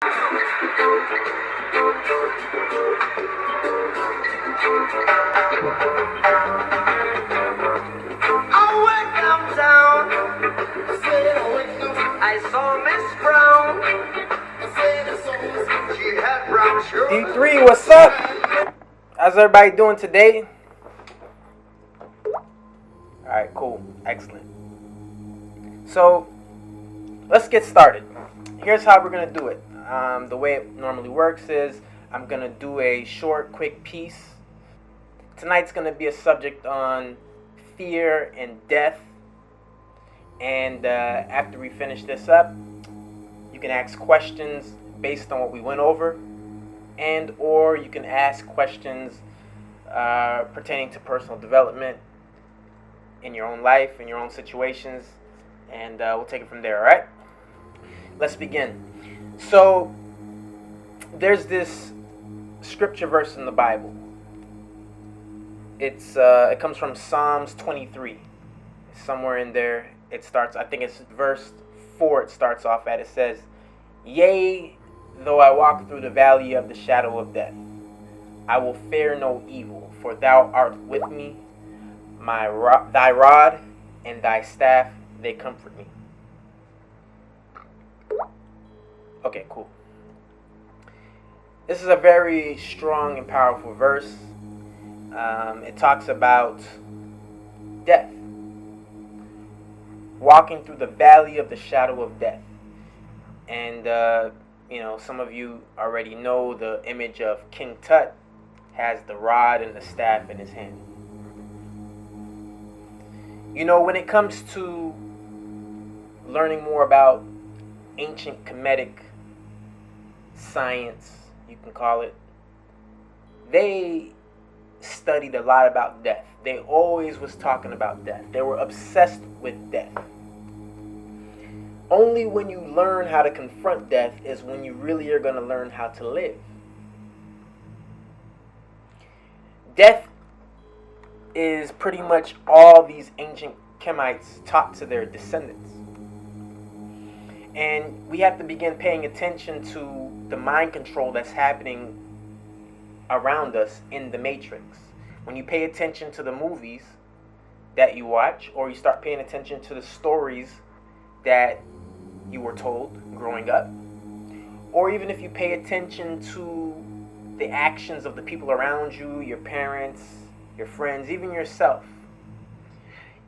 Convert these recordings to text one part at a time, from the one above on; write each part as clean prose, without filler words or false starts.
I went downtown, I saw Miss Brown. She had brown shoes. D3, what's up? How's everybody doing today? Alright, cool. Excellent. So, let's get started. Here's how we're going to do it. The way it normally works is I'm going to do a short, quick piece. Tonight's going to be a subject on fear and death. And after we finish this up, you can ask questions based on what we went over, and or you can ask questions pertaining to personal development in your own life, in your own situations, and we'll take it from there, all right? Let's begin. So, there's this scripture verse in the Bible. It comes from Psalms 23. Somewhere in there, it starts, I think it's verse 4 it starts off at. It says, "Yea, though I walk through the valley of the shadow of death, I will fear no evil, for thou art with me. Thy rod and thy staff, they comfort me." Okay, cool. This is a very strong and powerful verse. It talks about death. Walking through the valley of the shadow of death. And, some of you already know the image of King Tut has the rod and the staff in his hand. When it comes to learning more about ancient Kemetic science, you can call it, they studied a lot about death. They always was talking about death. They were obsessed with death. Only when you learn how to confront death is when you really are going to learn how to live. Death is pretty much all these ancient Kemites taught to their descendants. And we have to begin paying attention to the mind control that's happening around us in the Matrix. When you pay attention to the movies that you watch, or you start paying attention to the stories that you were told growing up, or even if you pay attention to the actions of the people around you, your parents, your friends, even yourself,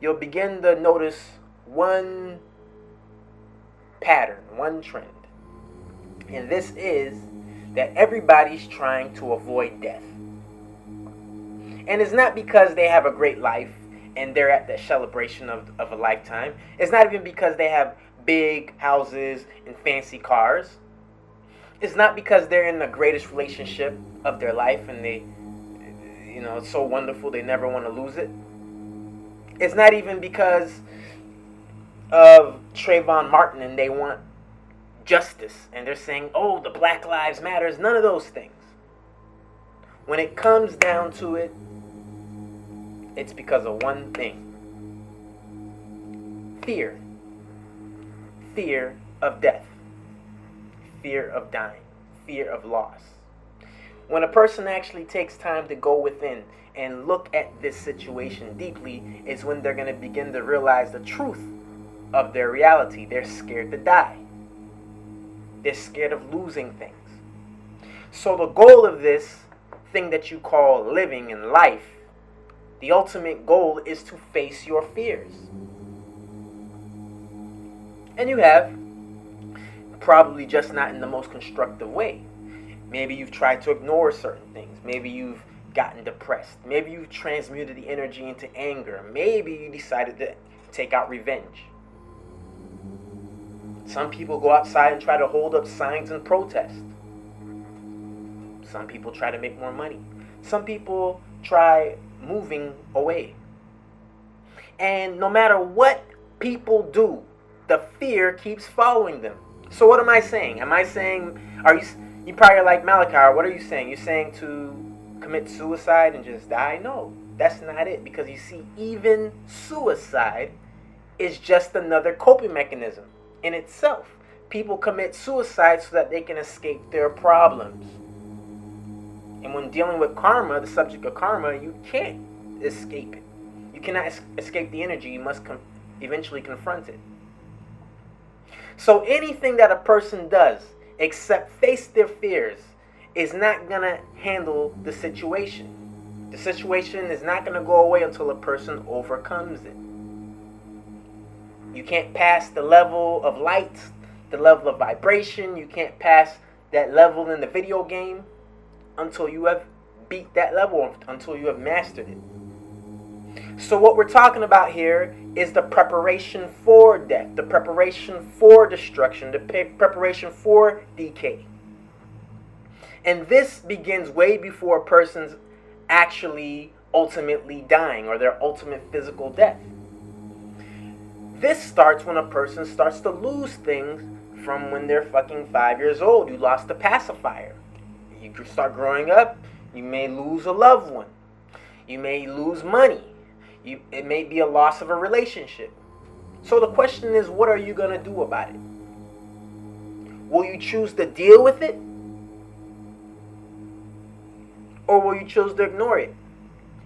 you'll begin to notice one pattern, one trend. And this is that everybody's trying to avoid death. And it's not because they have a great life and they're at the celebration of a lifetime. It's not even because they have big houses and fancy cars. It's not because they're in the greatest relationship of their life and they, it's so wonderful they never want to lose it. It's not even because of Trayvon Martin and they want justice and they're saying, oh, the Black Lives Matters, none of those things. When it comes down to it, it's because of one thing. Fear. Fear of death. Fear of dying. Fear of loss. When a person actually takes time to go within and look at this situation deeply, is when they're going to begin to realize the truth of their reality. They're scared to die. They're scared of losing things. So the goal of this thing that you call living in life, the ultimate goal is to face your fears. And you have, probably just not in the most constructive way. Maybe you've tried to ignore certain things. Maybe you've gotten depressed. Maybe you've transmuted the energy into anger. Maybe you decided to take out revenge. Some people go outside and try to hold up signs and protest. Some people try to make more money. Some people try moving away. And no matter what people do, the fear keeps following them. So what am I saying? Am I saying, you probably are like, Malachi, what are you saying? You're saying to commit suicide and just die? No, that's not it. Because you see, even suicide is just another coping mechanism in itself. people commit suicide so that they can escape their problems. And when dealing with karma, the subject of karma, you can't escape it. You cannot escape the energy. You must eventually confront it. So anything that a person does except face their fears is not going to handle the situation. The situation is not going to go away until a person overcomes it. You can't pass the level of light, the level of vibration. You can't pass that level in the video game until you have beat that level, until you have mastered it. So what we're talking about here is the preparation for death, the preparation for destruction, the preparation for decay. And this begins way before a person's actually ultimately dying or their ultimate physical death. This starts when a person starts to lose things from when they're fucking 5 years old. You lost a pacifier. You start growing up, you may lose a loved one. You may lose money. It may be a loss of a relationship. So the question is, what are you going to do about it? Will you choose to deal with it? Or will you choose to ignore it?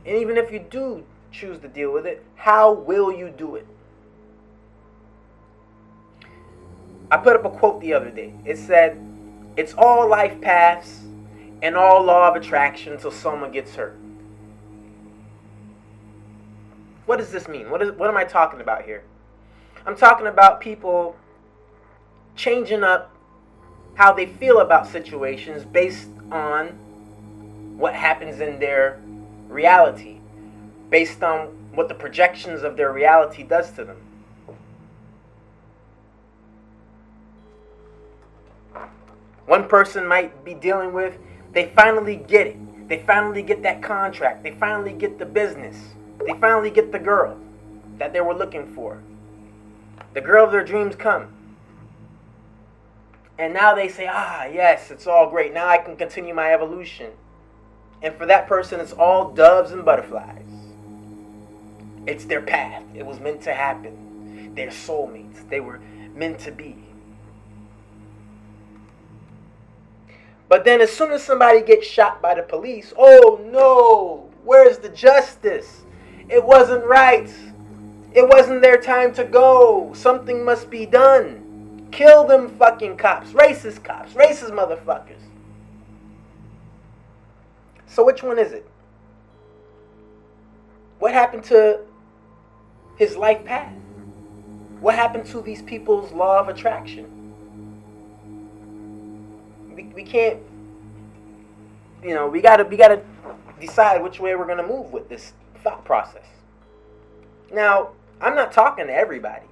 And even if you do choose to deal with it, how will you do it? I put up a quote the other day. It said, "It's all life paths and all law of attraction until someone gets hurt." What does this mean? What am I talking about here? I'm talking about people changing up how they feel about situations based on what happens in their reality, based on what the projections of their reality does to them. One person might be dealing with, they finally get it. They finally get that contract. They finally get the business. They finally get the girl that they were looking for. The girl of their dreams come. And now they say, yes, it's all great. Now I can continue my evolution. And for that person, it's all doves and butterflies. It's their path. It was meant to happen. They're soulmates. They were meant to be. But then as soon as somebody gets shot by the police, oh no, where's the justice? It wasn't right. It wasn't their time to go. Something must be done. Kill them fucking cops, racist motherfuckers. So which one is it? What happened to his life path? What happened to these people's law of attraction? We can't, we gotta decide which way we're gonna move with this thought process. Now, I'm not talking to everybody.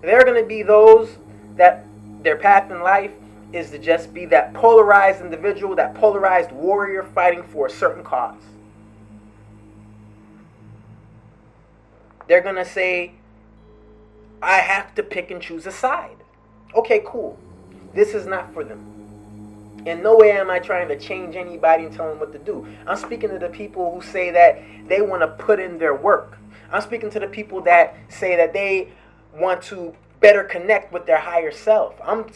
There are gonna be those that their path in life is to just be that polarized individual, that polarized warrior fighting for a certain cause. They're gonna say, I have to pick and choose a side. Okay, cool. This is not for them. In no way am I trying to change anybody and tell them what to do. I'm speaking to the people who say that they want to put in their work. I'm speaking to the people that say that they want to better connect with their higher self. I'm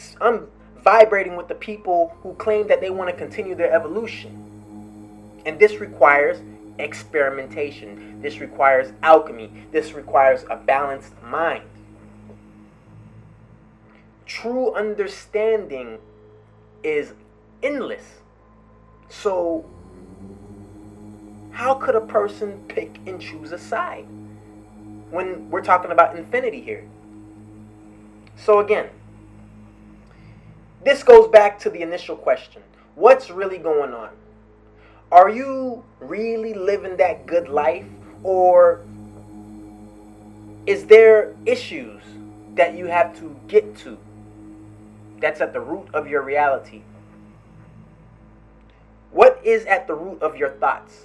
vibrating with the people who claim that they want to continue their evolution. And this requires experimentation. This requires alchemy. This requires a balanced mind. True understanding is endless. So how could a person pick and choose a side when we're talking about infinity here? So again, this goes back to the initial question. What's really going on? Are you really living that good life, or is there issues that you have to get to that's at the root of your reality? What is at the root of your thoughts?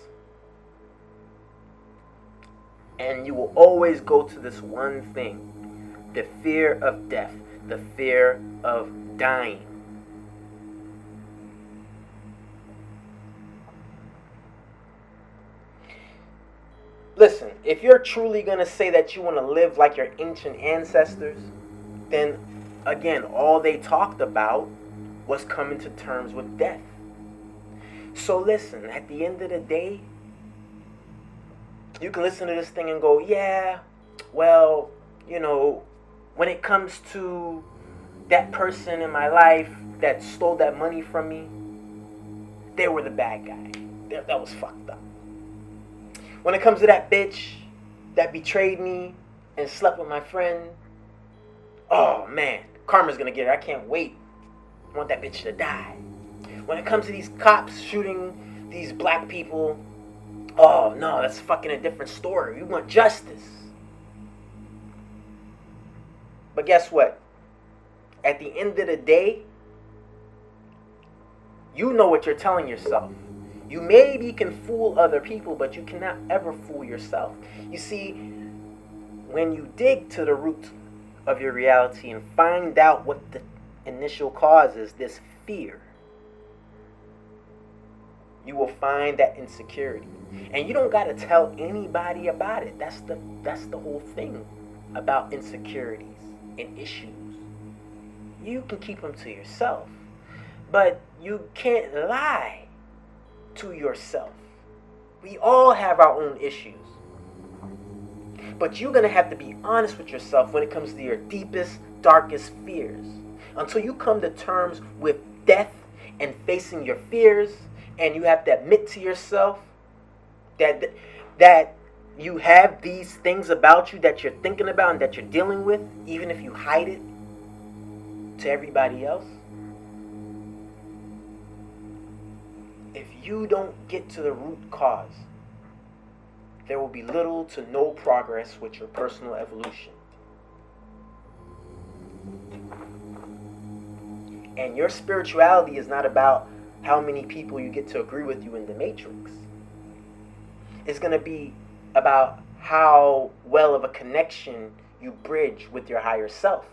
And you will always go to this one thing: the fear of death, the fear of dying. Listen, if you're truly going to say that you want to live like your ancient ancestors, then again, all they talked about was coming to terms with death. So listen, at the end of the day, you can listen to this thing and go, yeah, well, when it comes to that person in my life that stole that money from me, they were the bad guy. That was fucked up. When it comes to that bitch that betrayed me and slept with my friend, oh man, karma's gonna get her. I can't wait. I want that bitch to die. When it comes to these cops shooting these black people, oh no, that's fucking a different story. We want justice. But guess what? At the end of the day, you know what you're telling yourself. You maybe can fool other people, but you cannot ever fool yourself. You see, when you dig to the root of your reality and find out what the initial cause is, this fear, you will find that insecurity. And you don't got to tell anybody about it. That's the whole thing about insecurities and issues. You can keep them to yourself, but you can't lie to yourself. We all have our own issues. But you're going to have to be honest with yourself when it comes to your deepest, darkest fears. Until you come to terms with death and facing your fears, and you have to admit to yourself that you have these things about you that you're thinking about and that you're dealing with, even if you hide it to everybody else. If you don't get to the root cause, there will be little to no progress with your personal evolution. And your spirituality is not about how many people you get to agree with you in the matrix. It's going to be about how well of a connection you bridge with your higher self.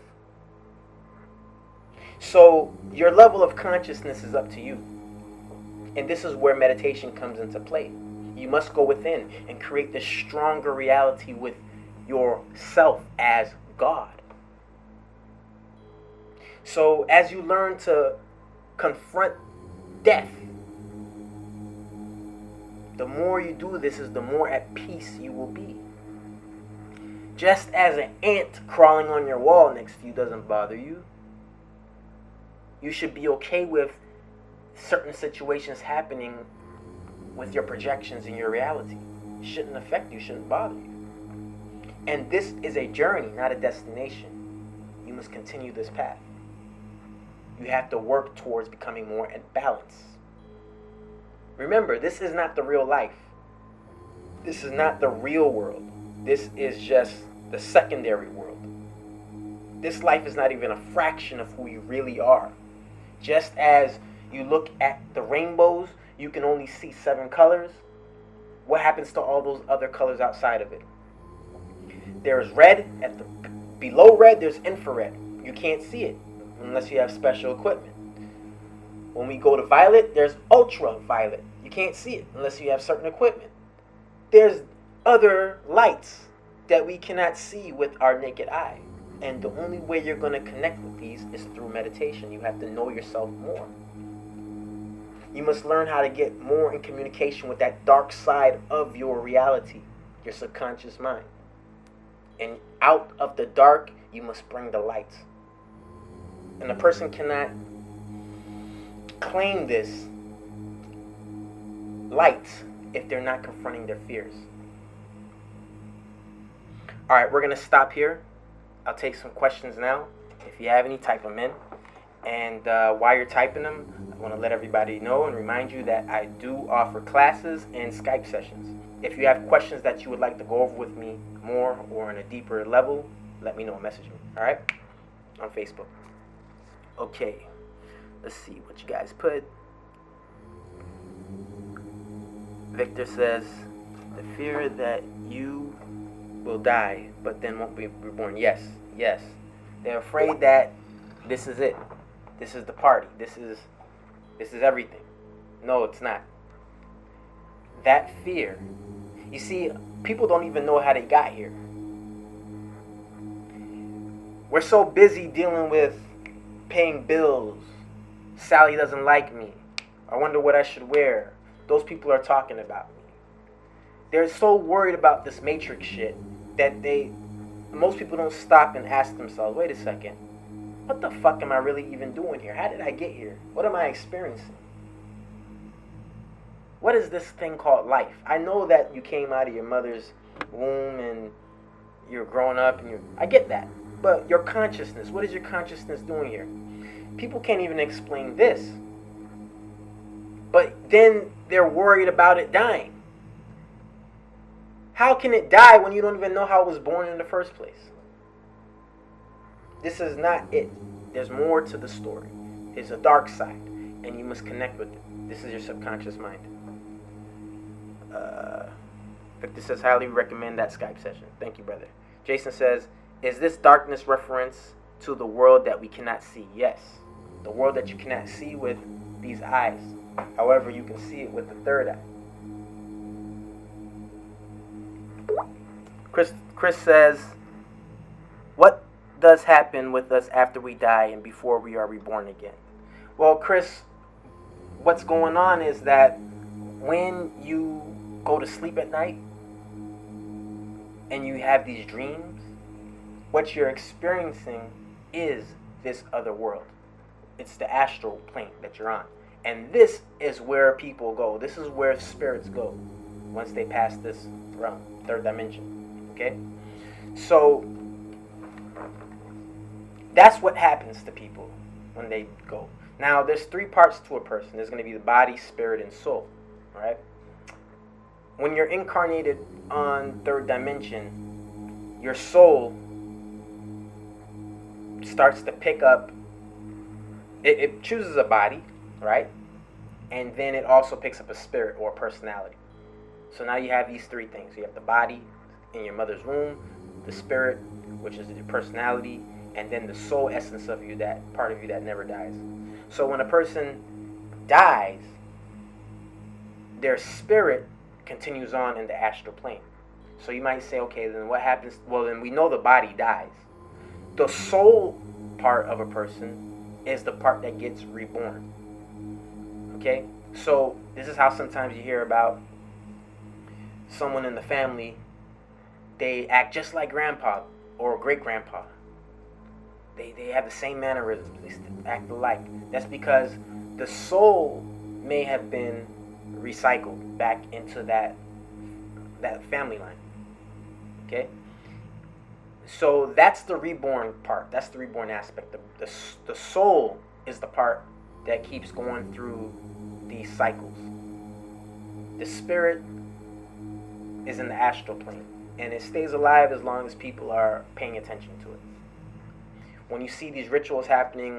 So your level of consciousness is up to you. And this is where meditation comes into play. You must go within and create this stronger reality with yourself as God. So as you learn to confront death, the more you do this is the more at peace you will be. Just as an ant crawling on your wall next to you doesn't bother you, you should be okay with certain situations happening with your projections in your reality. It shouldn't affect you, shouldn't bother you. And this is a journey, not a destination. You must continue this path. You have to work towards becoming more at balance. Remember, this is not the real life. This is not the real world. This is just the secondary world. This life is not even a fraction of who you really are. Just as you look at the rainbows, you can only see 7 colors. What happens to all those other colors outside of it? There's red. Below red, there's infrared. You can't see it unless you have special equipment. When we go to violet, there's ultraviolet. You can't see it unless you have certain equipment. There's other lights that we cannot see with our naked eye. And the only way you're going to connect with these is through meditation. You have to know yourself more. You must learn how to get more in communication with that dark side of your reality, your subconscious mind. And out of the dark, you must bring the light. And a person cannot claim this light if they're not confronting their fears. All right, we're going to stop here. I'll take some questions now. If you have any, type them in. And while you're typing them, I want to let everybody know and remind you that I do offer classes and Skype sessions. If you have questions that you would like to go over with me more or on a deeper level, let me know. Message me. All right? On Facebook. Okay. Let's see what you guys put. Victor says, the fear that you will die, but then won't be reborn. Yes. They're afraid that this is it. This is the party. This is everything. No, it's not. That fear. You see, people don't even know how they got here. We're so busy dealing with paying bills. Sally doesn't like me. I wonder what I should wear. Those people are talking about me. They're so worried about this matrix shit that most people don't stop and ask themselves, wait a second, what the fuck am I really even doing here? How did I get here? What am I experiencing? What is this thing called life? I know that you came out of your mother's womb and you're growing up and I get that. But your consciousness, what is your consciousness doing here? People can't even explain this. But then they're worried about it dying. How can it die when you don't even know how it was born in the first place? This is not it. There's more to the story. There's a dark side, and you must connect with it. This is your subconscious mind. Victor says, highly recommend that Skype session. Thank you, brother. Jason says, is this darkness reference to the world that we cannot see? Yes. The world that you cannot see with these eyes. However, you can see it with the third eye. Chris says, what does happen with us after we die and before we are reborn again? Well, Chris, what's going on is that when you go to sleep at night and you have these dreams, what you're experiencing is this other world. It's the astral plane that you're on. And this is where people go. This is where spirits go once they pass this realm, third dimension. Okay? So that's what happens to people when they go. Now, there's three parts to a person. There's going to be the body, spirit, and soul. All right? When you're incarnated on third dimension, your soul starts to pick up, it chooses a body, right? And then it also picks up a spirit or a personality. So now you have these three things. You have the body in your mother's womb, the spirit, which is your personality, and then the soul essence of you, that part of you that never dies. So when a person dies, their spirit continues on in the astral plane. So you might say, okay, then what happens? Well, then we know the body dies. The soul part of a person is the part that gets reborn. Okay? So this is how sometimes you hear about someone in the family, they act just like grandpa or great-grandpa. They have the same mannerisms. They act alike. That's because the soul may have been recycled back into that family line. Okay? So that's the reborn part. That's the reborn aspect. The soul is the part that keeps going through these cycles. The spirit is in the astral plane, and it stays alive as long as people are paying attention to it. When you see these rituals happening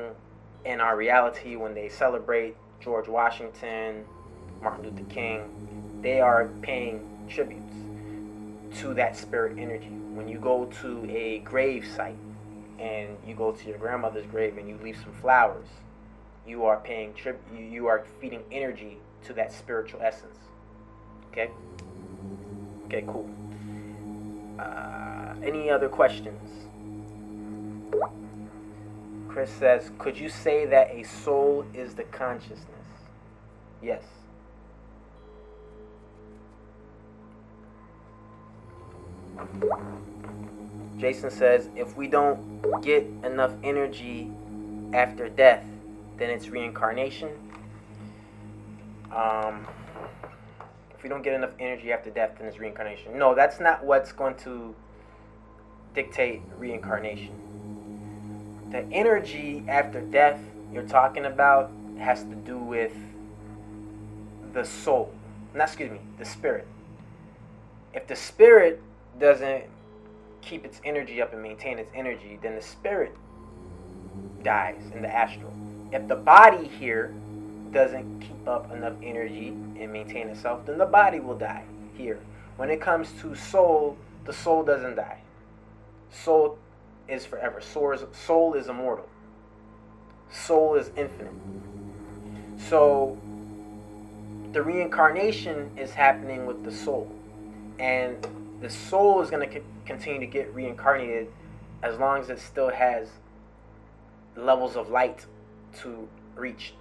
in our reality, when they celebrate George Washington, Martin Luther King, they are paying tributes to that spirit energy. When you go to a grave site and you go to your grandmother's grave and you leave some flowers, you are paying you are feeding energy to that spiritual essence. Okay? Okay, cool. Any other questions? Chris says, could you say that a soul is the consciousness? Yes. Jason says, if we don't get enough energy after death, then it's reincarnation. If we don't get enough energy after death, then it's reincarnation. No, that's not what's going to dictate reincarnation. The energy after death you're talking about has to do with the soul. The spirit. If the spirit doesn't keep its energy up and maintain its energy, then the spirit dies in the astral. If the body here doesn't keep up enough energy and maintain itself, then the body will die here. When it comes to soul, the soul doesn't die. Soul is forever. Soul is immortal. Soul is infinite. So the reincarnation is happening with the soul. And the soul is going to continue to get reincarnated as long as it still has levels of light to reach.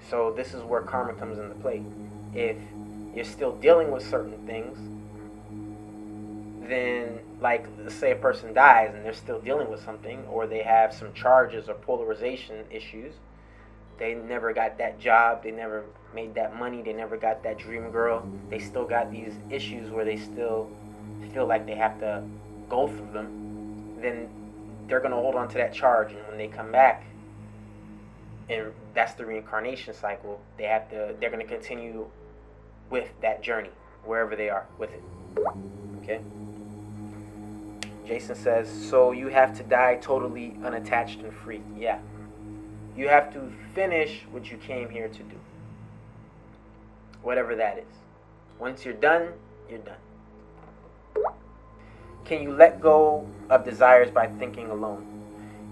So this is where karma comes into play. If you're still dealing with certain things, then, like, let's say a person dies and they're still dealing with something, or they have some charges or polarization issues. They never got that job, they never made that money, they never got that dream girl. They still got these issues where they still feel like they have to go through them. Then they're going to hold on to that charge, and when they come back, and that's the reincarnation cycle, they're going to continue with that journey wherever they are with it. Okay? Jason says, so you have to die totally unattached and free. Yeah. You have to finish what you came here to do. Whatever that is. Once you're done, you're done. Can you let go of desires by thinking alone?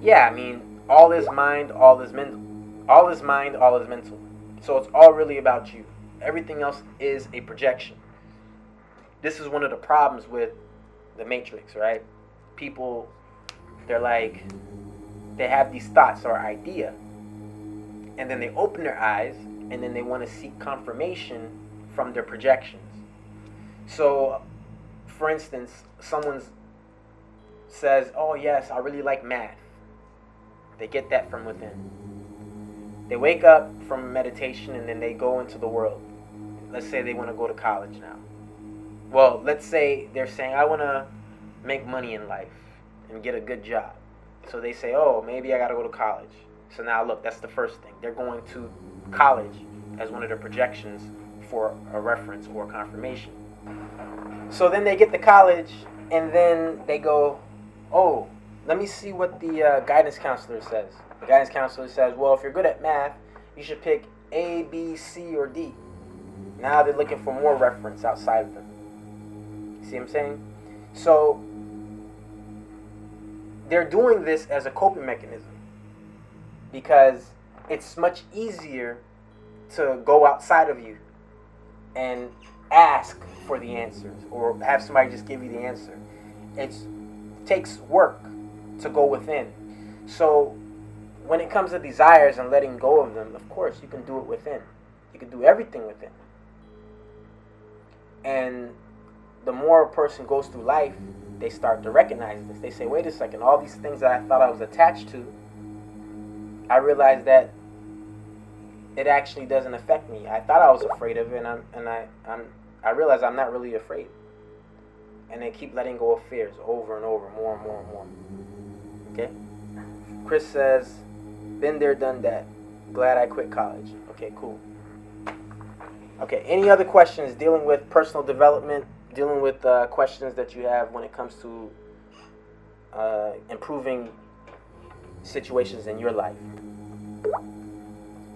Yeah, I mean, all is mind, all is mental. All is mind, all is mental. So it's all really about you. Everything else is a projection. This is one of the problems with the Matrix, right? People, they're like, they have these thoughts or idea, and then they open their eyes, and then they want to seek confirmation from their projections. So, for instance, someone says, oh yes, I really like math. They get that from within. They wake up from meditation, and then they go into the world. Let's say they want to go to college now. Well, let's say they're saying, I want to make money in life and get a good job. So they say, oh, maybe I got to go to college. So now look, that's the first thing. They're going to college as one of their projections for a reference or confirmation. So then they get to college, and then they go, oh, let me see what the guidance counselor says. The guidance counselor says, well, if you're good at math, you should pick A, B, C, or D. Now they're looking for more reference outside of them. See what I'm saying? So they're doing this as a coping mechanism because it's much easier to go outside of you and ask for the answers or have somebody just give you the answer. It takes work to go within. So when it comes to desires and letting go of them, of course, you can do it within. You can do everything within. And the more a person goes through life, they start to recognize this. They say, wait a second, all these things that I thought I was attached to, I realized that it actually doesn't affect me. I thought I was afraid of it, and I realize I'm not really afraid. And they keep letting go of fears over and over, more and more and more. Okay? Chris says, been there, done that. Glad I quit college. Okay, cool. Okay, any other questions dealing with personal development, dealing with questions that you have when it comes to improving situations in your life?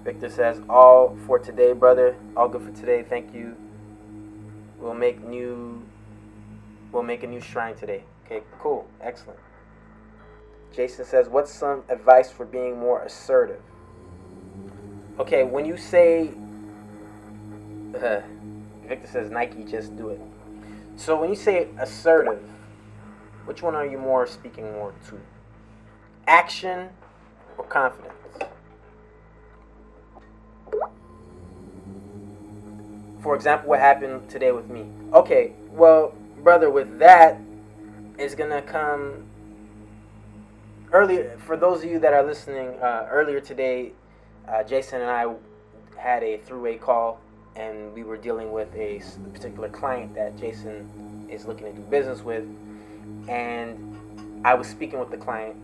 Victor says, all for today, brother. All good for today. Thank you. We'll make a new shrine today. Okay, cool. Excellent. Jason says, what's some advice for being more assertive? Okay, when you say, Victor says, Nike, just do it. So when you say assertive, which one are you more speaking more to? Action or confidence? For example, what happened today with me. Okay, well, brother, with that, it's going to come earlier. For those of you that are listening, earlier today, Jason and I had a three-way call, and we were dealing with a particular client that Jason is looking to do business with. And I was speaking with the client,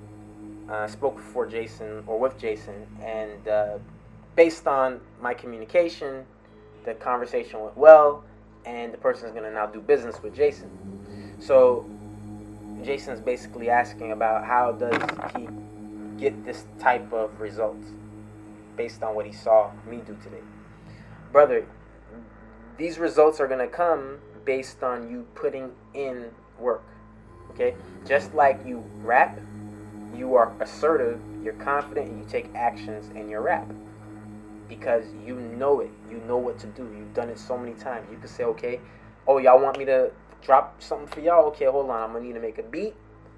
spoke for Jason, or with Jason, and based on my communication, the conversation went well, and the person is going to now do business with Jason. So Jason's basically asking about how does he get this type of results based on what he saw me do today. Brother, these results are going to come based on you putting in work. Okay? Just like you rap, you are assertive, you're confident, and you take actions in your rap. Because you know it. You know what to do. You've done it so many times. You can say, okay, oh, y'all want me to drop something for y'all? Okay, hold on. I'm going to need to make a beat.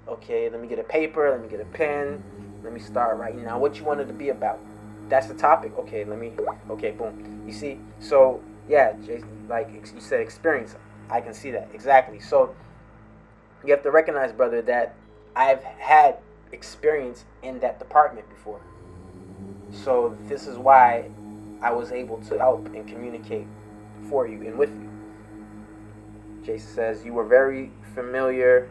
Okay, let me get a paper. Let me get a pen. Let me start writing now. What you wanted to be about? That's the topic. Okay, boom. You see? So, yeah, Jason, like you said, experience. I can see that. Exactly. So, you have to recognize, brother, that I've had experience in that department before. So, this is why I was able to help and communicate for you and with you. Jason says, you were very familiar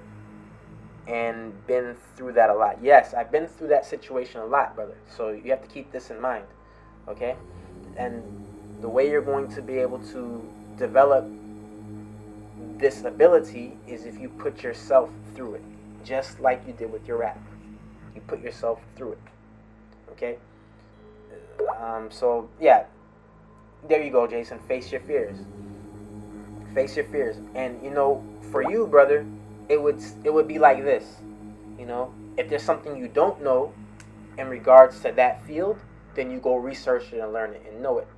and been through that a lot. Yes, I've been through that situation a lot, brother. So you have to keep this in mind, okay? And the way you're going to be able to develop this ability is if you put yourself through it, just like you did with your rap. You put yourself through it, okay? So yeah, there you go, Jason. Face your fears. Face your fears. And you know, for you, brother, it would be like this. You know, if there's something you don't know in regards to that field, then you go research it and learn it and know it,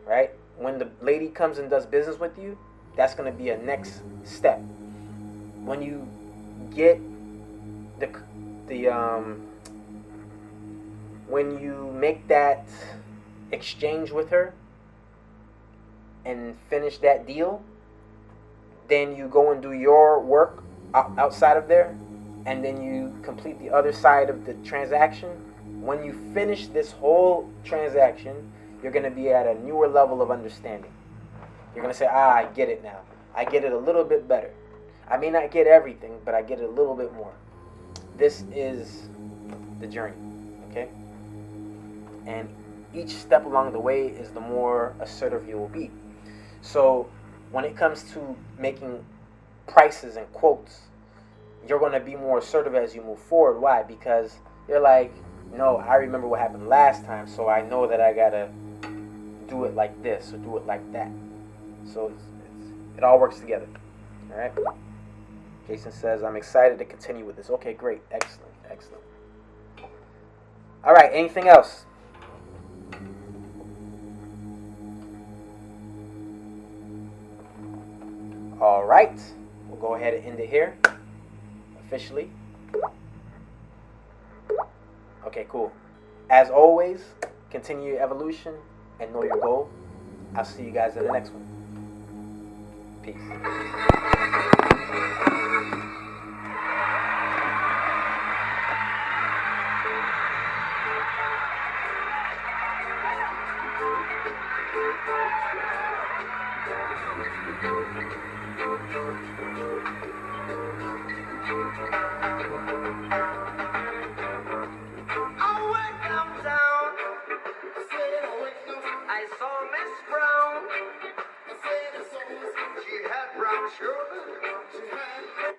right? When the lady comes and does business with you, that's going to be a next step. When you get when you make that exchange with her and finish that deal, then you go and do your work outside of there, and then you complete the other side of the transaction. When you finish this whole transaction, you're going to be at a newer level of understanding. You're going to say, I get it now. I get it a little bit better. I may not get everything, but I get it a little bit more. This is the journey, okay? And each step along the way is the more assertive you will be. So when it comes to making prices and quotes, you're going to be more assertive as you move forward. Why? Because you're like, no, I remember what happened last time, so I know that I got to do it like this or do it like that. So it all works together. All right? Jason says, I'm excited to continue with this. Okay, great. Excellent. Excellent. All right, anything else? All right, we'll go ahead and end it here, officially. Okay, cool. As always, continue your evolution and know your goal. I'll see you guys at the next one. Peace. I saw Miss Brown. She had brown sugar.